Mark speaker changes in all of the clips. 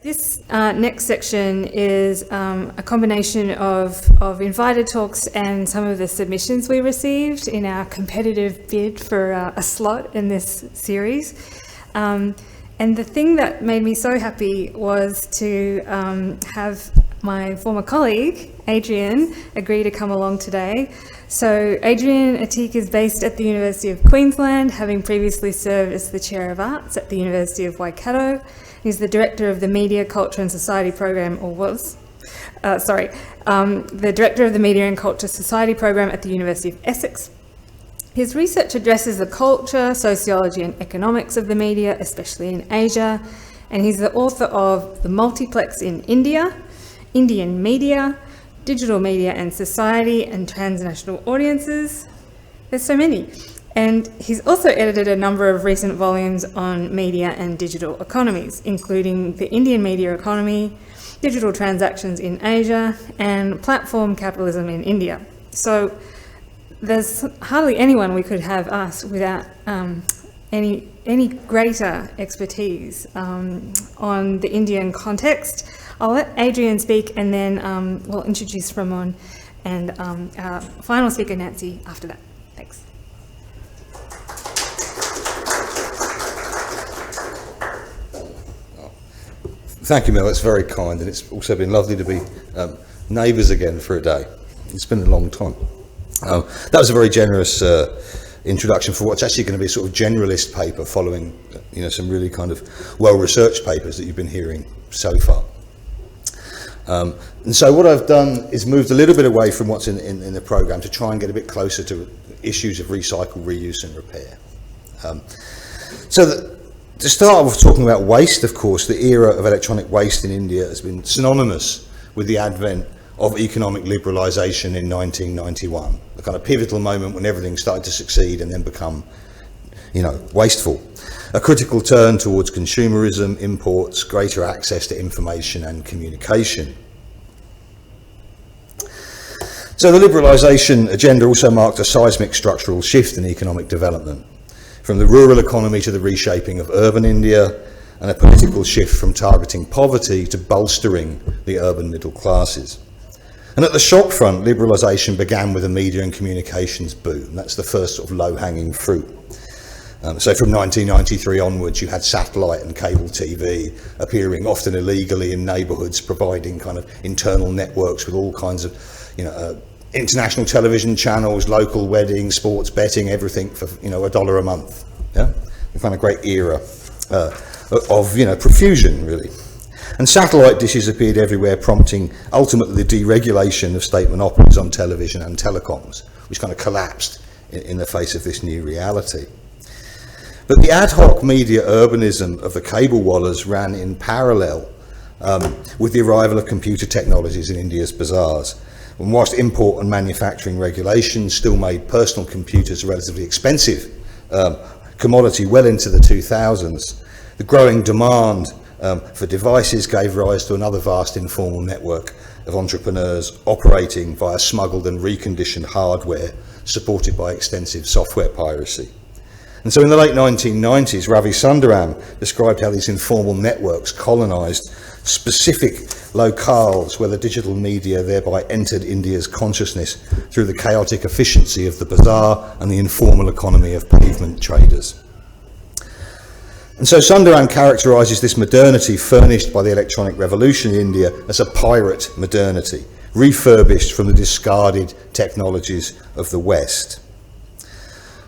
Speaker 1: This next section is a combination of invited talks and some of the submissions we received in our competitive bid for a slot in this series. And the thing that made me so happy was to have my former colleague, Adrian, agree to come along today. So Adrian Athique is based at the University of Queensland, having previously served as the Chair of Arts at the University of Waikato. He's the Director of the Media, Culture and Society Program, or was, the Director of the Media and Culture Society Program at the University of Essex. His research addresses the culture, sociology and economics of the media, especially in Asia, and he's the author of The Multiplex in India, Indian Media, Digital Media and Society, and Transnational Audiences. There's so many. And he's also edited a number of recent volumes on media and digital economies, including the Indian media economy, digital transactions in Asia, and platform capitalism in India. So there's hardly anyone we could have asked without any greater expertise on the Indian context. I'll let Adrian speak, and then we'll introduce Ramon and our final speaker, Nancy, after that. Thanks.
Speaker 2: Thank you, Mel. It's very kind, and it's also been lovely to be neighbours again for a day. It's been a long time. That was a very generous introduction for what's actually going to be a sort of generalist paper following, some really kind of well-researched papers that you've been hearing so far. And so what I've done is moved a little bit away from what's in the programme to try and get a bit closer to issues of recycle, reuse and repair. To start with talking about waste, of course, the era of electronic waste in India has been synonymous with the advent of economic liberalisation in 1991, the kind of pivotal moment when everything started to succeed and then become, wasteful. A critical turn towards consumerism, imports, greater access to information and communication. So the liberalisation agenda also marked a seismic structural shift in economic development, from the rural economy to the reshaping of urban India, and a political shift from targeting poverty to bolstering the urban middle classes. And at the shop front, liberalisation began with a media and communications boom. That's the first sort of low-hanging fruit. So from 1993 onwards, you had satellite and cable TV appearing often illegally in neighbourhoods, providing kind of internal networks with all kinds of, international television channels, local weddings, sports betting, everything for, $1 a month. Yeah, a kind of great era of, profusion, really. And satellite dishes appeared everywhere, prompting ultimately the deregulation of state monopolies on television and telecoms, which kind of collapsed in the face of this new reality. But the ad hoc media urbanism of the cable wallahs ran in parallel with the arrival of computer technologies in India's bazaars. And whilst import and manufacturing regulations still made personal computers a relatively expensive commodity well into the 2000s, the growing demand for devices gave rise to another vast informal network of entrepreneurs operating via smuggled and reconditioned hardware supported by extensive software piracy. And so in the late 1990s, Ravi Sundaram described how these informal networks colonised specific locales where the digital media thereby entered India's consciousness through the chaotic efficiency of the bazaar and the informal economy of pavement traders. And so Sundaram characterises this modernity furnished by the electronic revolution in India as a pirate modernity, refurbished from the discarded technologies of the West.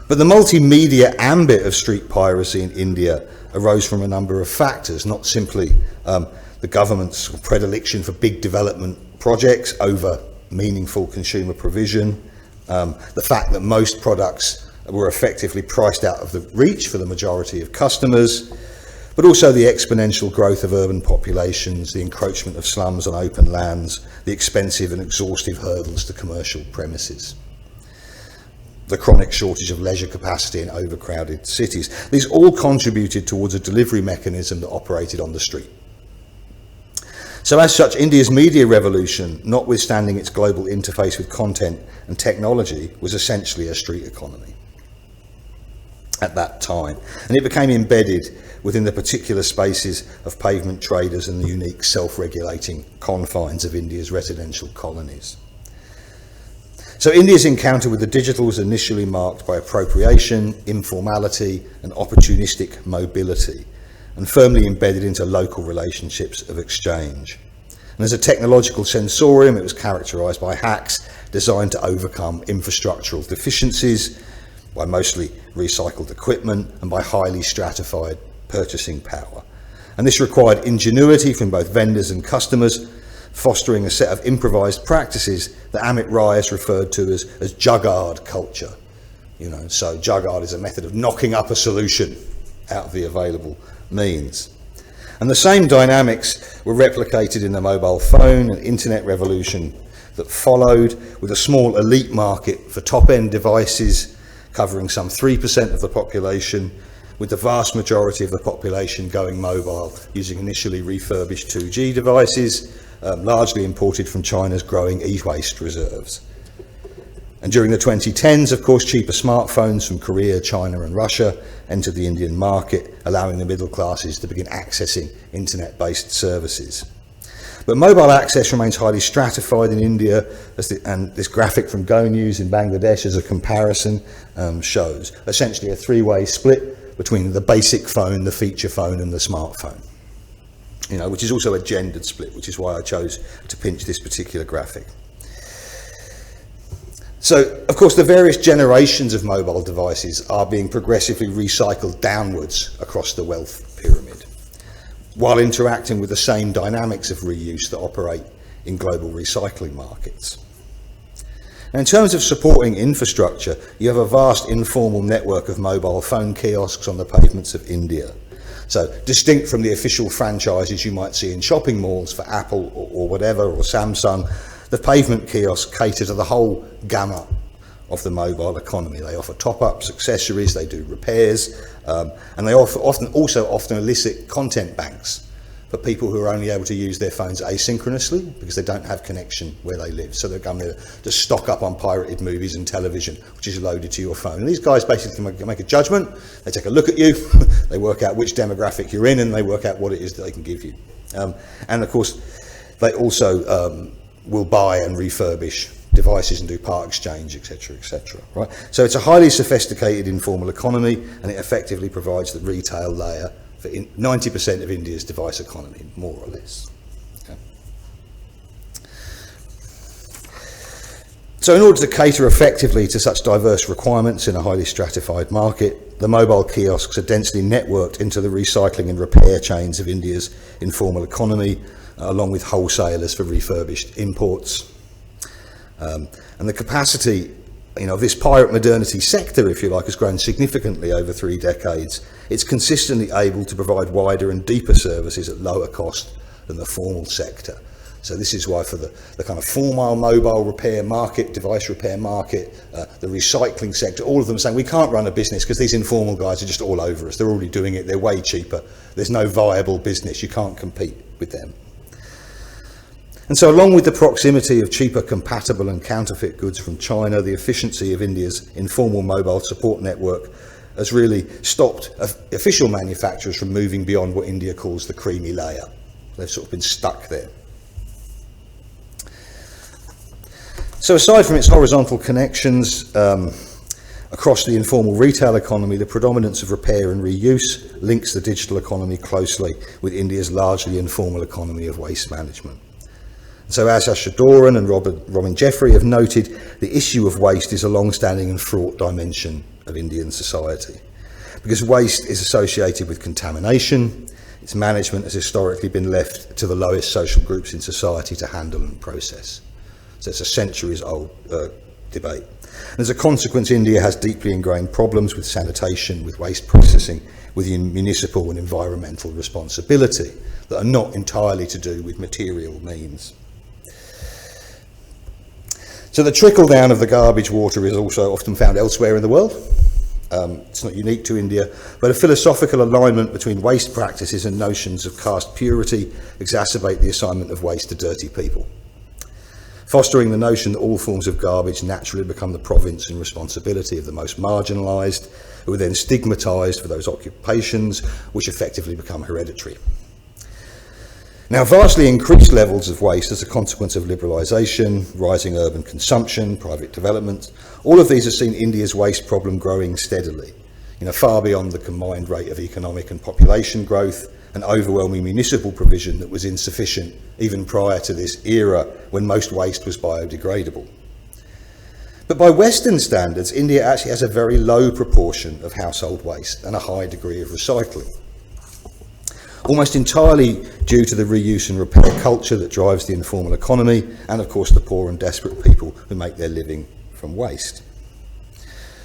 Speaker 2: But the multimedia ambit of street piracy in India arose from a number of factors, not simply the government's predilection for big development projects over meaningful consumer provision, the fact that most products were effectively priced out of the reach for the majority of customers, but also the exponential growth of urban populations, the encroachment of slums on open lands, the expensive and exhaustive hurdles to commercial premises, the chronic shortage of leisure capacity in overcrowded cities. These all contributed towards a delivery mechanism that operated on the street. So as such, India's media revolution, notwithstanding its global interface with content and technology, was essentially a street economy. at that time, and it became embedded within the particular spaces of pavement traders and the unique self-regulating confines of India's residential colonies. So India's encounter with the digital was initially marked by appropriation, informality and opportunistic mobility, and firmly embedded into local relationships of exchange. And as a technological sensorium, it was characterised by hacks designed to overcome infrastructural deficiencies, by mostly recycled equipment and by highly stratified purchasing power. And this required ingenuity from both vendors and customers, fostering a set of improvised practices that Amit Rai has referred to as jugaad culture. So jugaad is a method of knocking up a solution out of the available means. And the same dynamics were replicated in the mobile phone and internet revolution that followed, with a small elite market for top-end devices covering some 3% of the population, with the vast majority of the population going mobile using initially refurbished 2G devices, largely imported from China's growing e-waste reserves. And during the 2010s, of course, cheaper smartphones from Korea, China and Russia entered the Indian market, allowing the middle classes to begin accessing internet-based services. But mobile access remains highly stratified in India, and this graphic from Go News in Bangladesh as a comparison shows essentially a three-way split between the basic phone, the feature phone and the smartphone. Which is also a gendered split, which is why I chose to pinch this particular graphic. So, of course, the various generations of mobile devices are being progressively recycled downwards across the wealth pyramid, while interacting with the same dynamics of reuse that operate in global recycling markets. Now, in terms of supporting infrastructure, you have a vast informal network of mobile phone kiosks on the pavements of India. So, distinct from the official franchises you might see in shopping malls for Apple or whatever, or Samsung, the pavement kiosks cater to the whole gamut of the mobile economy. They offer top-ups, accessories, they do repairs, and they often elicit content banks for people who are only able to use their phones asynchronously because they don't have connection where they live. So they're going to stock up on pirated movies and television, which is loaded to your phone. And these guys basically make a judgment, they take a look at you, they work out which demographic you're in, and they work out what it is that they can give you. And of course, they also will buy and refurbish devices and do part exchange, etc., etc. Right? So it's a highly sophisticated informal economy, and it effectively provides the retail layer for 90% of India's device economy, more or less. Okay. So in order to cater effectively to such diverse requirements in a highly stratified market, the mobile kiosks are densely networked into the recycling and repair chains of India's informal economy, along with wholesalers for refurbished imports. And the capacity of this pirate modernity sector, if you like, has grown significantly over 3 decades. It's consistently able to provide wider and deeper services at lower cost than the formal sector. So this is why for the kind of formal mobile repair market, device repair market, the recycling sector, all of them are saying we can't run a business because these informal guys are just all over us. They're already doing it. They're way cheaper. There's no viable business. You can't compete with them. And so along with the proximity of cheaper compatible and counterfeit goods from China, the efficiency of India's informal mobile support network has really stopped official manufacturers from moving beyond what India calls the creamy layer. They've sort of been stuck there. So aside from its horizontal connections across the informal retail economy, the predominance of repair and reuse links the digital economy closely with India's largely informal economy of waste management. So as Asha Doran and Robin Jeffrey have noted, the issue of waste is a long-standing and fraught dimension of Indian society. Because waste is associated with contamination, its management has historically been left to the lowest social groups in society to handle and process. So it's a centuries-old debate. And as a consequence, India has deeply ingrained problems with sanitation, with waste processing, with municipal and environmental responsibility that are not entirely to do with material means. So the trickle down of the garbage water is also often found elsewhere in the world. It's not unique to India, but a philosophical alignment between waste practices and notions of caste purity exacerbate the assignment of waste to dirty people. fostering the notion that all forms of garbage naturally become the province and responsibility of the most marginalised, who are then stigmatised for those occupations which effectively become hereditary. Now, vastly increased levels of waste as a consequence of liberalisation, rising urban consumption, private development, all of these have seen India's waste problem growing steadily, far beyond the combined rate of economic and population growth, and overwhelming municipal provision that was insufficient even prior to this era when most waste was biodegradable. But by Western standards, India actually has a very low proportion of household waste and a high degree of recycling, almost entirely due to the reuse and repair culture that drives the informal economy, and of course the poor and desperate people who make their living from waste.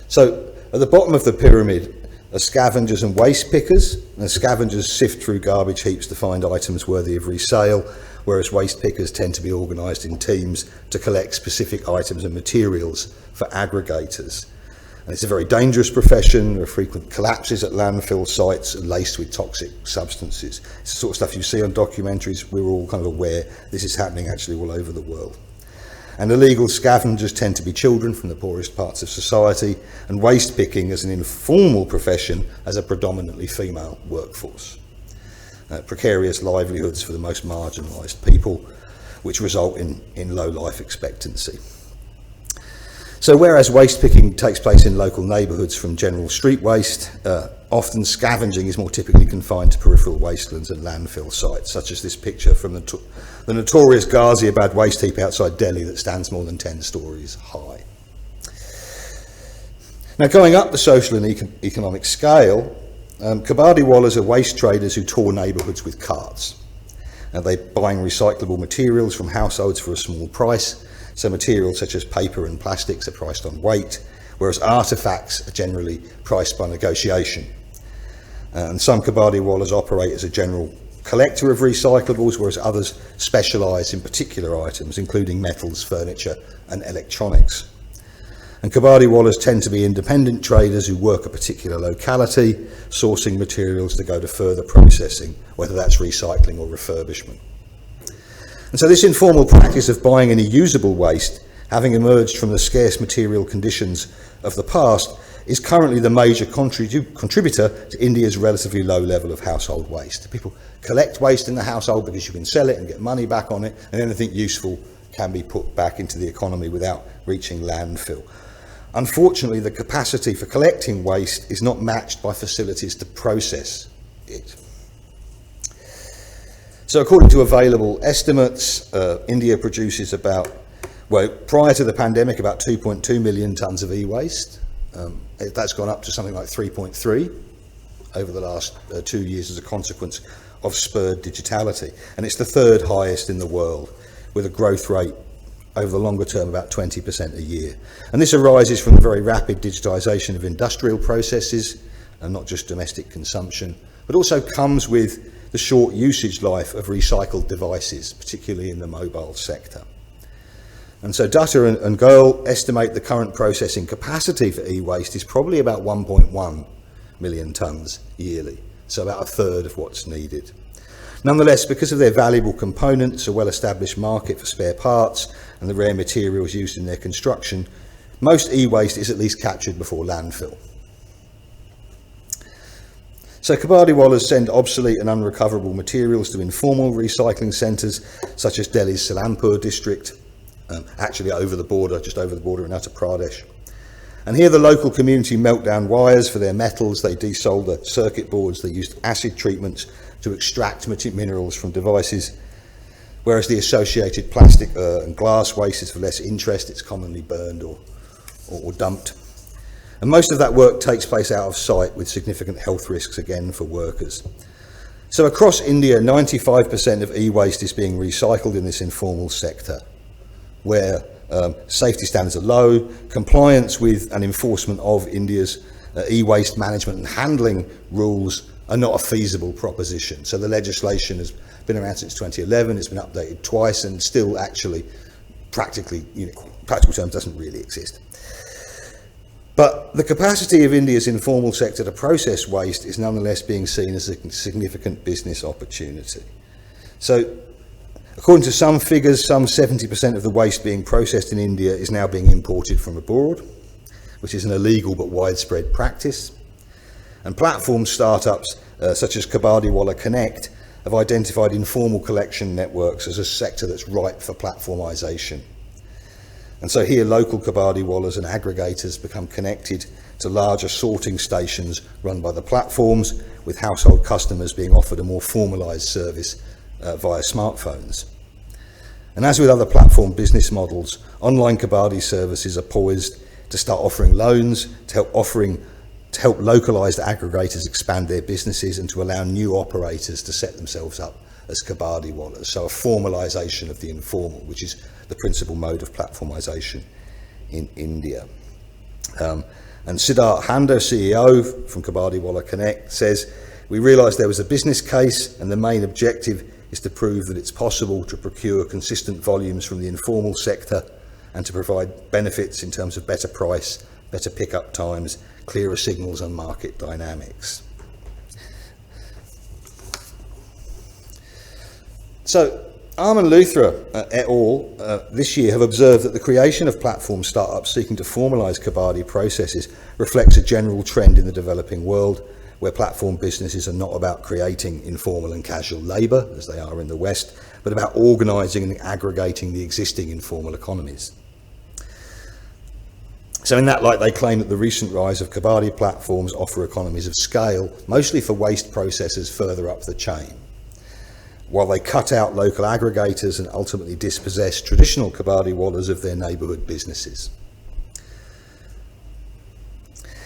Speaker 2: So at the bottom of the pyramid are scavengers and waste pickers, and scavengers sift through garbage heaps to find items worthy of resale, whereas waste pickers tend to be organised in teams to collect specific items and materials for aggregators. And it's a very dangerous profession. There are frequent collapses at landfill sites laced with toxic substances. It's the sort of stuff you see on documentaries. We're all kind of aware this is happening actually all over the world. And illegal scavengers tend to be children from the poorest parts of society, and waste picking as an informal profession has a predominantly female workforce. Precarious livelihoods for the most marginalised people, which result in low life expectancy. So whereas waste picking takes place in local neighbourhoods from general street waste, often scavenging is more typically confined to peripheral wastelands and landfill sites, such as this picture from the notorious Ghaziabad waste heap outside Delhi that stands more than 10 stories high. Now, going up the social and economic scale, kabadiwalas are waste traders who tour neighbourhoods with carts. They're buying recyclable materials from households for a small price. So materials such as paper and plastics are priced on weight, whereas artefacts are generally priced by negotiation. And some kabadiwalas operate as a general collector of recyclables, whereas others specialise in particular items, including metals, furniture and electronics. And kabadiwalas tend to be independent traders who work a particular locality, sourcing materials to go to further processing, whether that's recycling or refurbishment. And so this informal practice of buying any usable waste, having emerged from the scarce material conditions of the past, is currently the major contributor to India's relatively low level of household waste. People collect waste in the household because you can sell it and get money back on it, and anything useful can be put back into the economy without reaching landfill. Unfortunately, the capacity for collecting waste is not matched by facilities to process it. So according to available estimates, India produces prior to the pandemic, about 2.2 million tonnes of e-waste. That's gone up to something like 3.3 over the last 2 years as a consequence of spurred digitality. And it's the third highest in the world, with a growth rate over the longer term about 20% a year. And this arises from the very rapid digitisation of industrial processes, and not just domestic consumption, but also comes with the short usage life of recycled devices, particularly in the mobile sector. And so Dutta and Goel estimate the current processing capacity for e-waste is probably about 1.1 million tonnes yearly, so about a third of what's needed. Nonetheless, because of their valuable components, a well-established market for spare parts, and the rare materials used in their construction, most e-waste is at least captured before landfill. So kabadiwalas send obsolete and unrecoverable materials to informal recycling centres, such as Delhi's Salampur district, actually just over the border in Uttar Pradesh. And here the local community melt down wires for their metals, they desolder circuit boards, they used acid treatments to extract minerals from devices, whereas the associated plastic and glass waste is for less interest, it's commonly burned or dumped. And most of that work takes place out of sight with significant health risks again for workers. So across India, 95% of e-waste is being recycled in this informal sector, where safety standards are low, compliance with and enforcement of India's e-waste management and handling rules are not a feasible proposition. So the legislation has been around since 2011, it's been updated twice, and still actually practical terms doesn't really exist. But the capacity of India's informal sector to process waste is nonetheless being seen as a significant business opportunity. So According to some figures, some 70% of the waste being processed in India is now being imported from abroad, which is an illegal but widespread practice. And platform startups such as Kabadiwala Connect have identified informal collection networks as a sector that's ripe for platformisation. And so here local Kabadiwalas and aggregators become connected to larger sorting stations run by the platforms, with household customers being offered a more formalised service via smartphones. And as with other platform business models, online Kabadi services are poised to start offering loans, to help localised aggregators expand their businesses and to allow new operators to set themselves up as Kabadiwalas. So a formalisation of the informal, which is the principal mode of platformisation in India. And Siddharth Handa, CEO from Kabadiwala Connect, says, "We realised there was a business case and the main objective is to prove that it's possible to procure consistent volumes from the informal sector and to provide benefits in terms of better price, better pickup times, clearer signals on market dynamics." So, Armin Luthra et al. This year have observed that the creation of platform startups seeking to formalise Kabadi processes reflects a general trend in the developing world, where platform businesses are not about creating informal and casual labour, as they are in the West, but about organising and aggregating the existing informal economies. So in that light, they claim that the recent rise of Kabadi platforms offer economies of scale, mostly for waste processors further up the chain, while they cut out local aggregators and ultimately dispossess traditional Kabadiwalas of their neighbourhood businesses.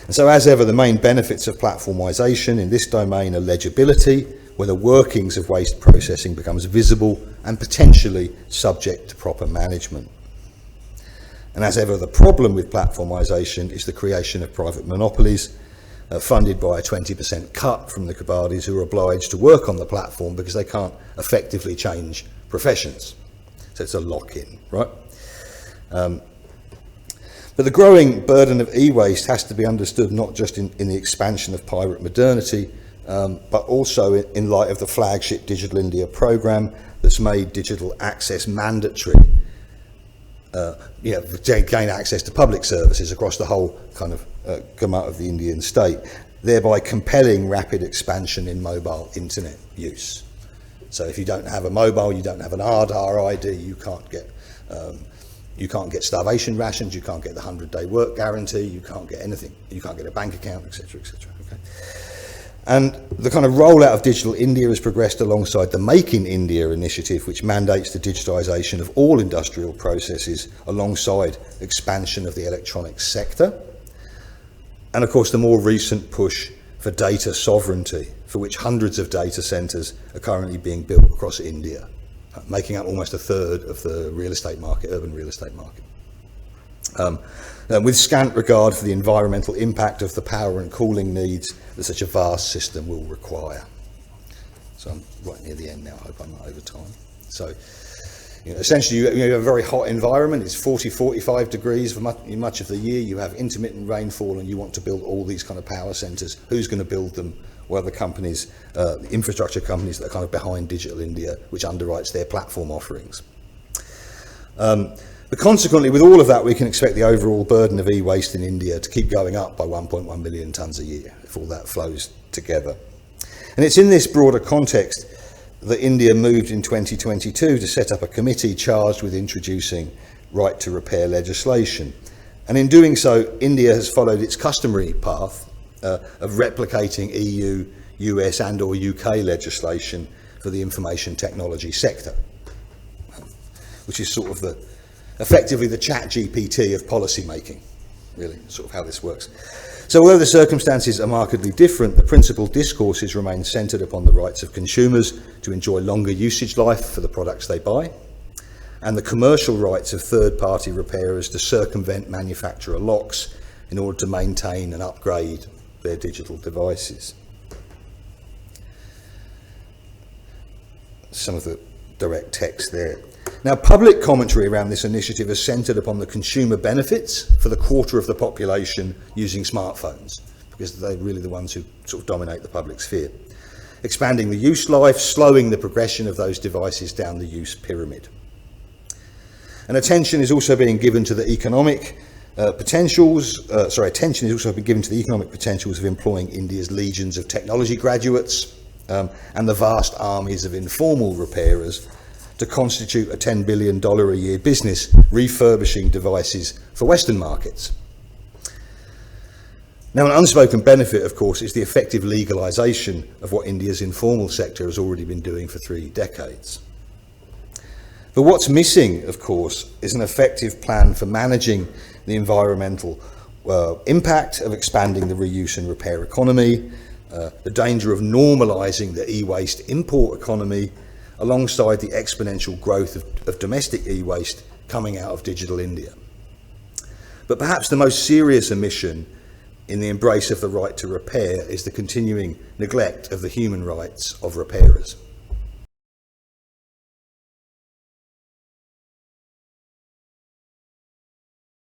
Speaker 2: And so, as ever, the main benefits of platformisation in this domain are legibility, where the workings of waste processing becomes visible and potentially subject to proper management. And as ever, the problem with platformisation is the creation of private monopolies, funded by a 20% cut from the Kabadis, who are obliged to work on the platform because they can't effectively change professions. So it's a lock-in, right? But the growing burden of e-waste has to be understood not just in the expansion of pirate modernity, but also in light of the flagship Digital India programme that's made digital access mandatory, to gain access to public services across the whole kind of gamut of the Indian state, thereby compelling rapid expansion in mobile internet use. So if you don't have a mobile, you don't have an Aadhaar ID, you can't get starvation rations, you can't get the 100-day work guarantee, you can't get anything, you can't get a bank account, etc., etc. Okay. And the kind of rollout of Digital India has progressed alongside the Make in India initiative, which mandates the digitisation of all industrial processes alongside expansion of the electronics sector. And of course, the more recent push for data sovereignty, for which hundreds of data centres are currently being built across India, making up almost a third of the real estate market, urban real estate market. With scant regard for the environmental impact of the power and cooling needs that such a vast system will require. So I'm right near the end now, I hope I'm not over time. So essentially you have a very hot environment, it's 40, 45 degrees for much of the year, you have intermittent rainfall and you want to build all these kind of power centres. Who's going to build them? Well, the companies, the infrastructure companies that are kind of behind Digital India, which underwrites their platform offerings. But consequently, with all of that, we can expect the overall burden of e-waste in India to keep going up by 1.1 million tonnes a year, if all that flows together. And it's in this broader context that India moved in 2022 to set up a committee charged with introducing right to repair legislation. And in doing so, India has followed its customary path of replicating EU, US and or UK legislation for the information technology sector, which is sort of effectively the chat GPT of policy making, really, sort of how this works. So although the circumstances are markedly different, the principal discourses remain centred upon the rights of consumers to enjoy longer usage life for the products they buy, and the commercial rights of third-party repairers to circumvent manufacturer locks in order to maintain and upgrade their digital devices. Some of the direct text there. Now, public commentary around this initiative is centred upon the consumer benefits for the quarter of the population using smartphones, because they're really the ones who sort of dominate the public sphere. expanding the use life, slowing the progression of those devices down the use pyramid. And attention is also being given to the economic attention is also being given to the economic potentials of employing India's legions of technology graduates and the vast armies of informal repairers to constitute a $10 billion a year business refurbishing devices for Western markets. Now, an unspoken benefit, of course, is the effective legalisation of what India's informal sector has already been doing for 3 decades. But what's missing, of course, is an effective plan for managing the environmental impact of expanding the reuse and repair economy, the danger of normalising the e-waste import economy, alongside the exponential growth of domestic e-waste coming out of digital India. But perhaps the most serious omission in the embrace of the right to repair is the continuing neglect of the human rights of repairers.